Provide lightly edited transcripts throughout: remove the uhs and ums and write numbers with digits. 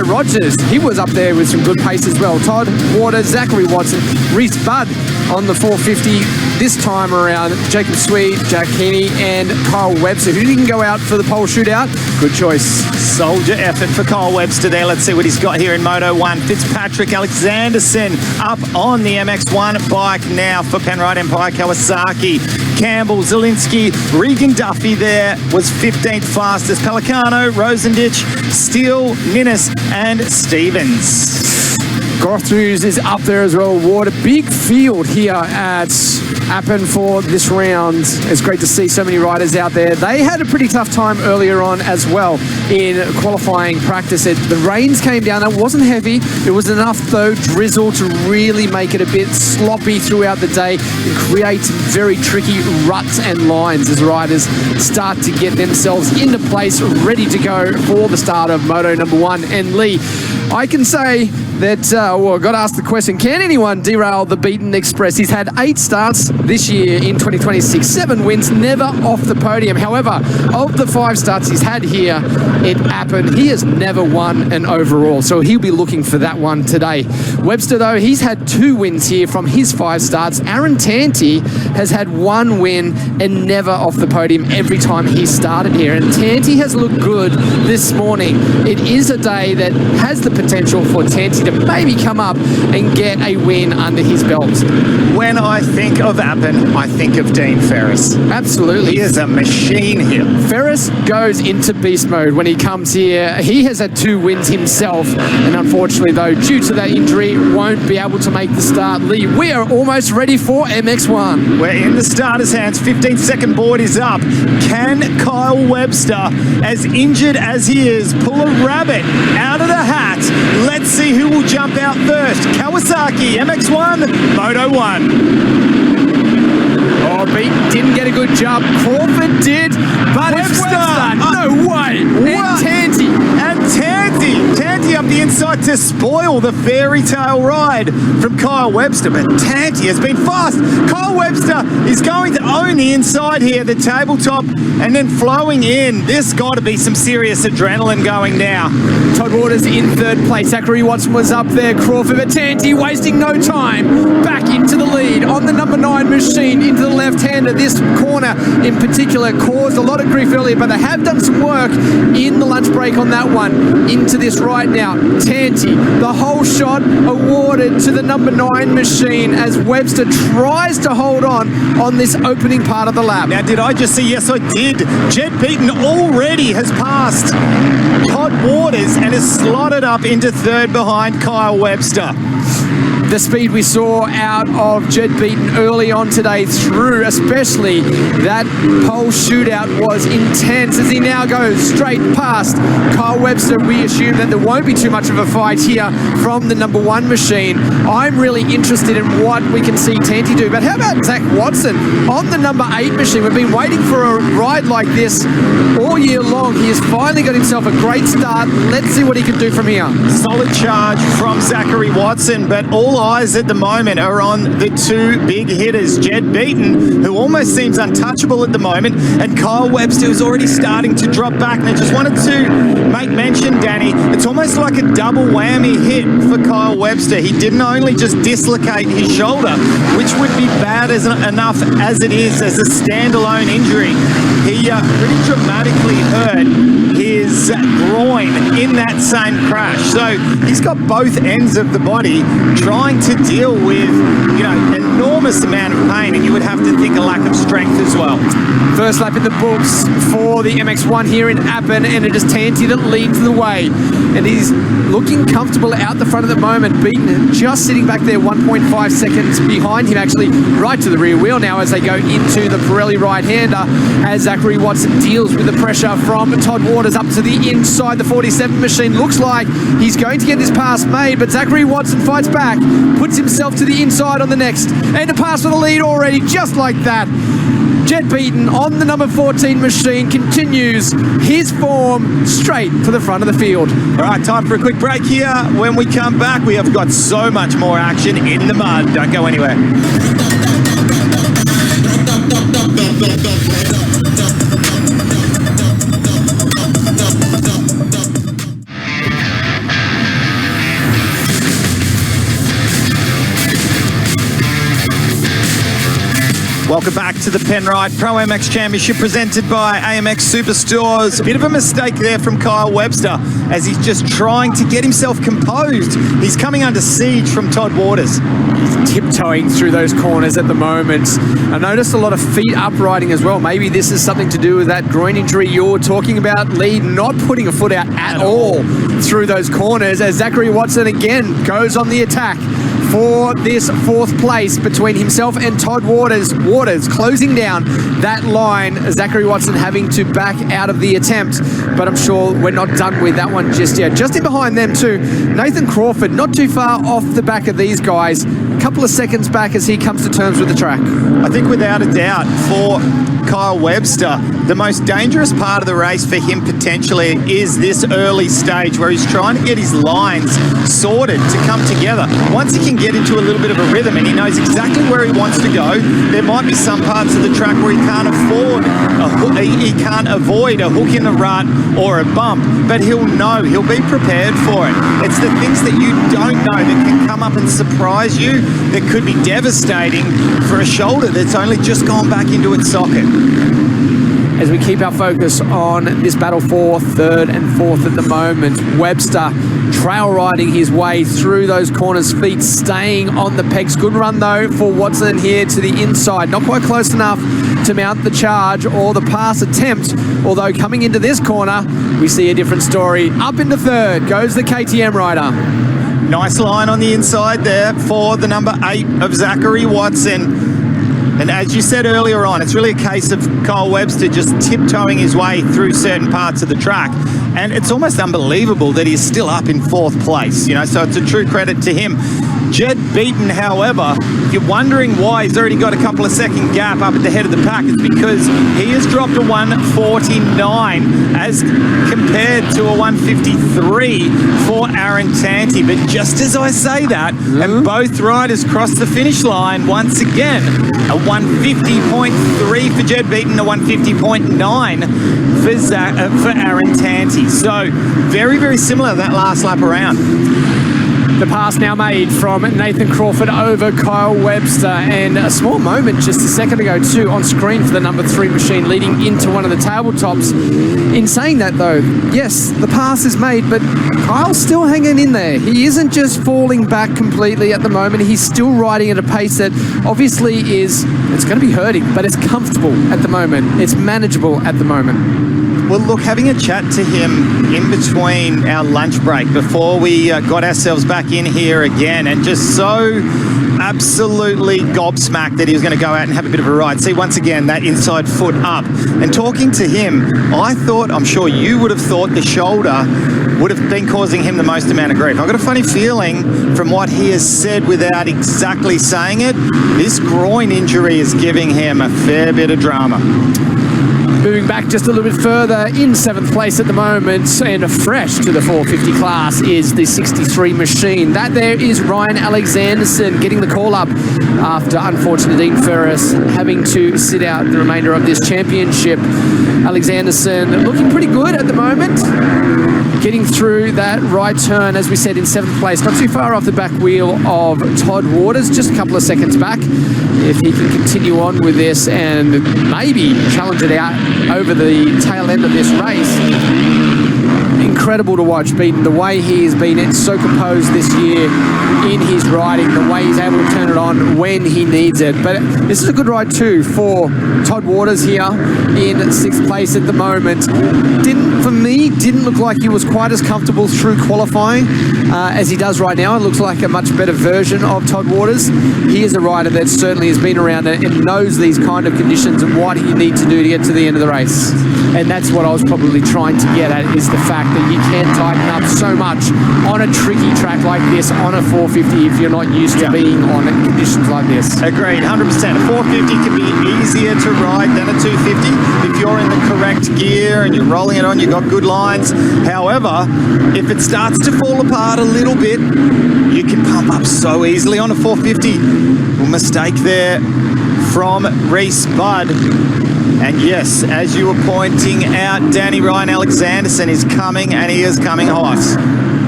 Rogers, he was up there with some good pace as well. Todd Waters, Zachary Watson, Reese Budd on the 450 this time around. Jacob Sweet, Jack Heaney, and Kyle Webster. Who didn't go out for the pole shootout? Good choice. Soldier effort for Kyle Webster there. Let's see what he's got here in Moto 1. Fitzpatrick Alexanderson up on the MX1 bike now for Penrite Empire Kawasaki. Campbell, Zielinski, Regan Duffy there was 15th fastest. Pelicano, Rosendich, Steele, Ninnis, and Stevens. Gorthrews is up there as well. What a big field here at Appin for this round. It's great to see so many riders out there. They had a pretty tough time earlier on as well in qualifying practice. The rains came down. It wasn't heavy. It was enough, though, drizzle to really make it a bit sloppy throughout the day and create some very tricky ruts and lines as riders start to get themselves into place, ready to go for the start of Moto number 1. And Lee, I can say that, I got asked the question, can anyone derail the Beaten Express? He's had 8 starts this year in 2026, 7 wins, never off the podium. However, of the 5 starts he's had here at Appin, he has never won an overall, so he'll be looking for that one today. Webster, though, he's had 2 wins here from his 5 starts. Aaron Tanti has had 1 win and never off the podium every time he started here, and Tanti has looked good this morning. It is a day that has the potential for Tanti to maybe come up and get a win under his belt. When I think of Appin, I think of Dean Ferris. Absolutely. He is a machine here. Ferris goes into beast mode when he comes here. He has had 2 wins himself, and unfortunately, though, due to that injury, won't be able to make the start. Lee, we are almost ready for MX1. We're in the starter's hands. 15-second board is up. Can Kyle Webster, as injured as he is, pull a rabbit out of the hat? Let's see who will jump out first. Kawasaki, MX1, Moto 1. Oh, Beat didn't get a good jump. Crawford did, but Webster. No way. What? And Tanti up the inside to spoil the fairy tale ride from Kyle Webster, but Tanti has been fast. Kyle Webster is going to own the inside here, the tabletop, and then flowing in. There's got to be some serious adrenaline going now. Todd Waters in 3rd place. Zachary Watson was up there. Crawford, but Tanti wasting no time. Back into the lead on the number 9 machine, into the left-hander. This corner in particular caused a lot of grief earlier, but they have done some work in the lunch break on that one. Into this right now. Tanti, the whole shot awarded to the number 9 machine as Webster tries to hold on this opening part of the lap. Now, did I just see? Yes, I did. Jed Beaton already has passed Todd Waters and has slotted up into 3rd behind Kyle Webster. The speed we saw out of Jed Beaton early on today through, especially that pole shootout, was intense as he now goes straight past Kyle Webster. We assume that there won't be too much of a fight here from the number 1 machine. I'm really interested in what we can see Tanti do, but how about Zach Watson on the number 8 machine? We've been waiting for a ride like this all year long. He has finally got himself a great start. Let's see what he can do from here. Solid charge from Zachary Watson, but all eyes at the moment are on the 2 big hitters, Jed Beaton, who almost seems untouchable at the moment, and Kyle Webster, who's already starting to drop back. And I just wanted to make mention, Danny, it's almost like a double whammy hit for Kyle Webster. He didn't only just dislocate his shoulder, which would be bad enough as it is as a standalone injury. He pretty dramatically hurt his groin in that same crash. So he's got both ends of the body trying to deal with, enormous amount of pain, and you would have to think a lack of strength as well. First lap in the books for the MX1 here in Appin, and it is Tanti that leads the way. And he's looking comfortable out the front at the moment. Beaton just sitting back there 1.5 seconds behind him, actually right to the rear wheel now as they go into the Pirelli right-hander, as Zachary Watson deals with the pressure from Todd Waters up to the inside. The 47 machine looks like he's going to get this pass made, but Zachary Watson fights back, puts himself to the inside on the next, and a pass for the lead already, just like that. Jed Beaton on the number 14 machine continues his form straight to the front of the field. All right, time for a quick break here. When we come back, we have got so much more action in the mud. Don't go anywhere. Welcome back to the Penrite Pro MX Championship presented by AMX Superstores. A bit of a mistake there from Kyle Webster as he's just trying to get himself composed. He's coming under siege from Todd Waters. He's tiptoeing through those corners at the moment. I noticed a lot of feet uprighting as well. Maybe this is something to do with that groin injury you're talking about. Lee not putting a foot out at all through those corners as Zachary Watson again goes on the attack for this fourth place between himself and Todd Waters. Waters closing down that line. Zachary Watson having to back out of the attempt, but I'm sure we're not done with that one just yet. Just in behind them too, Nathan Crawford, not too far off the back of these guys. A couple of seconds back as he comes to terms with the track. I think without a doubt for Kyle Webster, the most dangerous part of the race for him potentially is this early stage where he's trying to get his lines sorted to come together. Once he can get into a little bit of a rhythm and he knows exactly where he wants to go, there might be some parts of the track where he can't avoid a hook in the rut or a bump, but he'll know, he'll be prepared for it. It's the things that you don't know that can come up and surprise you that could be devastating for a shoulder that's only just gone back into its socket. As we keep our focus on this battle for third and fourth at the moment, Webster trail riding his way through those corners, feet staying on the pegs. Good run though for Watson here to the inside. Not quite close enough to mount the charge or the pass attempt, although coming into this corner, we see a different story. Up into third goes the KTM rider. Nice line on the inside there for the number 8 of Zachary Watson. And as you said earlier on, it's really a case of Kyle Webster just tiptoeing his way through certain parts of the track. And it's almost unbelievable that he's still up in fourth place, so it's a true credit to him. Jed Beaton, however, if you're wondering why he's already got a couple of second gap up at the head of the pack, it's because he has dropped a 149 as compared to a 153 for Aaron Tanti. But just as I say that, and both riders cross the finish line once again, a 150.3 for Jed Beaton, a 150.9 for Aaron Tanti. So very, very similar that last lap around. The pass now made from Nathan Crawford over Kyle Webster, and a small moment just a second ago too on screen for the number 3 machine leading into one of the tabletops. In saying that though, yes, the pass is made, but Kyle's still hanging in there. He isn't just falling back completely at the moment. He's still riding at a pace that obviously it's going to be hurting, but it's comfortable at the moment. It's manageable at the moment. Well, look, having a chat to him in between our lunch break before we got ourselves back in here again, and just so absolutely gobsmacked that he was going to go out and have a bit of a ride. See, once again, that inside foot up. And talking to him, I thought, I'm sure you would have thought the shoulder would have been causing him the most amount of grief. I've got a funny feeling from what he has said without exactly saying it, this groin injury is giving him a fair bit of drama. Moving back just a little bit further, in 7th place at the moment, and fresh to the 450 class is the 63 machine. That there is Ryan Alexanderson getting the call up after, unfortunately, Dean Ferris having to sit out the remainder of this championship. Alexanderson looking pretty good at the moment, getting through that right turn, as we said, in 7th place. Not too far off the back wheel of Todd Waters, just a couple of seconds back. If he can continue on with this and maybe challenge it out over the tail end of this race. Incredible to watch Beaton, the way he has been so composed this year in his riding, the way he's able to turn it on when he needs it. But this is a good ride too for Todd Waters here in 6th place at the moment. Didn't look like he was quite as comfortable through qualifying as he does right now. It looks like a much better version of Todd Waters. He is a rider that certainly has been around it and knows these kind of conditions and what you need to do to get to the end of the race. And that's what I was probably trying to get at, is the fact that you can't tighten up so much on a tricky track like this on a 450 if you're not used to being on conditions like this. Agreed, 100%. A 450 can be easier to ride than a 250 if you're in the correct gear and you're rolling it on, you've got good lines. However, if it starts to fall apart a little bit, you can pump up so easily on a 450. Well, mistake there from Reese Budd. And yes, as you were pointing out, Danny Ryan Alexanderson is coming, and he is coming hot.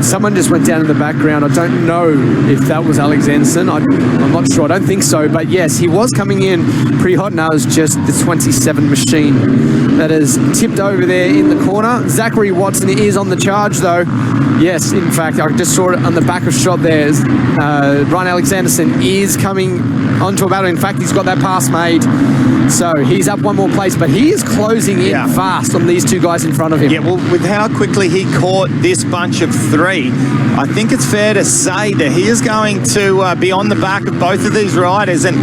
Someone just went down in the background. I don't know if that was Alex Anderson. I'm not sure. I don't think so. But yes, he was coming in pretty hot. Now it's just the 27 machine that is tipped over there in the corner. Zachary Watson is on the charge, though. Yes, in fact, I just saw it on the back of shot there. Brian Alex Anderson is coming onto a battle. In fact, he's got that pass made. So he's up one more place, but he is closing in fast on these two guys in front of him. Yeah, well, with how quickly he caught this bunch of three, I think it's fair to say that he is going to be on the back of both of these riders and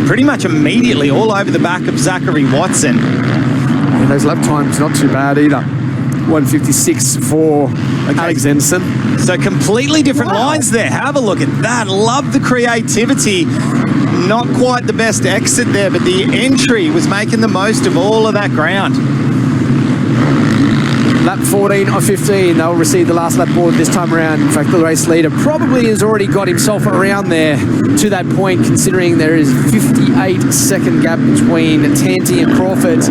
pretty much immediately all over the back of Zachary Watson. And those lap times not too bad either. 156 for Alex Anderson. So completely different lines there. Have a look at that. Love the creativity. Not quite the best exit there, but the entry was making the most of all of that ground. Lap 14 of 15, they'll receive the last lap board this time around. In fact, the race leader probably has already got himself around there to that point, considering there is 58-second gap between Tanti and Crawford.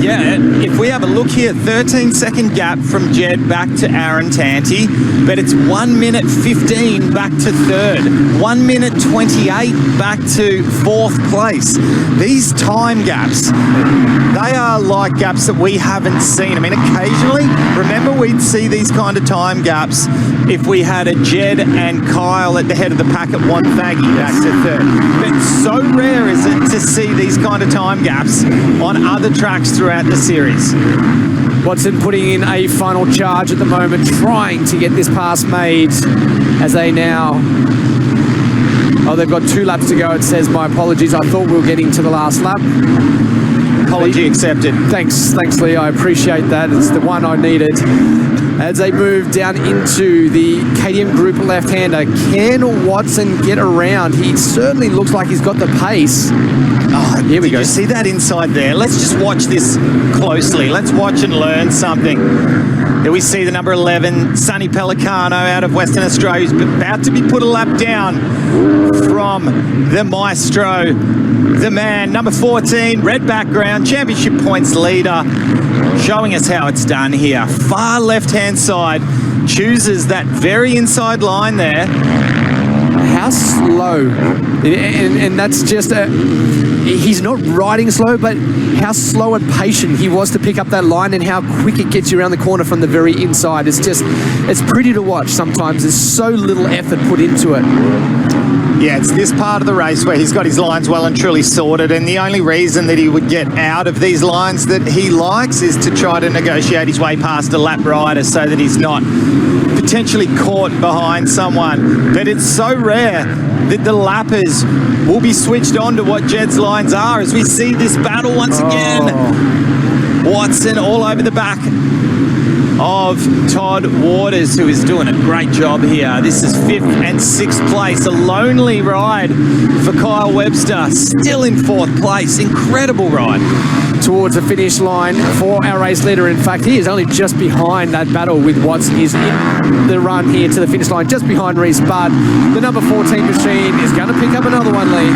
Yeah, if we have a look here, 13-second gap from Jed back to Aaron Tanti, but it's 1 minute 15 back to third, 1 minute 28 back to fourth place. These time gaps, they are like gaps that we haven't seen. I mean, occasionally, remember we'd see these kind of time gaps if we had a Jed and Kyle at the head of the pack at Wonthaggi back to third. But so rare is it to see these kind of time gaps on other tracks throughout the series. Watson putting in a final charge at the moment, trying to get this pass made as they now... Oh, they've got 2 laps to go. It says, my apologies. I thought we were getting to the last lap. Apology accepted. Thanks, Lee. I appreciate that. It's the one I needed. As they move down into the KTM Group left-hander, can Watson get around? He certainly looks like he's got the pace. Oh, here we go. Did you see that inside there? Let's just watch this closely. Let's watch and learn something. There we see the number 11, Sonny Pellicano out of Western Australia, who's about to be put a lap down from the maestro, the man, number 14, red background, championship points leader, showing us how it's done here. Far left-hand side, chooses that very inside line there. How slow, and that's just he's not riding slow, but how slow and patient he was to pick up that line and how quick it gets you around the corner from the very inside. It's pretty to watch sometimes. There's so little effort put into it. Yeah, it's this part of the race where he's got his lines well and truly sorted, and the only reason that he would get out of these lines that he likes is to try to negotiate his way past a lap rider so that he's not potentially caught behind someone. But it's so rare that the lappers will be switched on to what Jed's lines are as we see this battle once again. Watson all over the back of Todd Waters, who is doing a great job here. This is 5th and 6th place. A lonely ride for Kyle Webster, still in 4th place. Incredible ride. Towards the finish line for our race leader. In fact, he is only just behind that battle with Watson. He's in the run here to the finish line, just behind Reese Budd. The number 14 machine is going to pick up another one, Lee.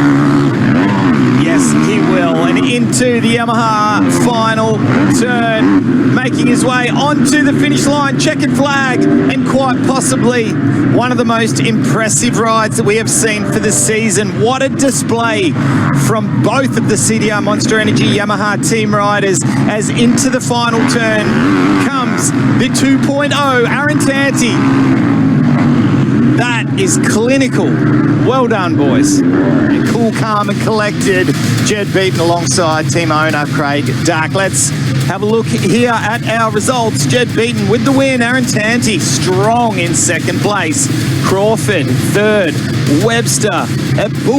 Yes, he will. And into the Yamaha final turn, making his way onto the finish line, checkered flag, and quite possibly one of the most impressive rides that we have seen for the season. What a display from both of the CDR Monster Energy Yamaha team riders as into the final turn comes the 2.0 Aaron Tanti. That is clinical. Well done, boys. And cool, calm and collected. Jed Beaton alongside team owner Craig Dark. Let's have a look here at our results. Jed Beaton with the win. Aaron Tanti strong in 2nd place. Crawford 3rd. Webster at Bull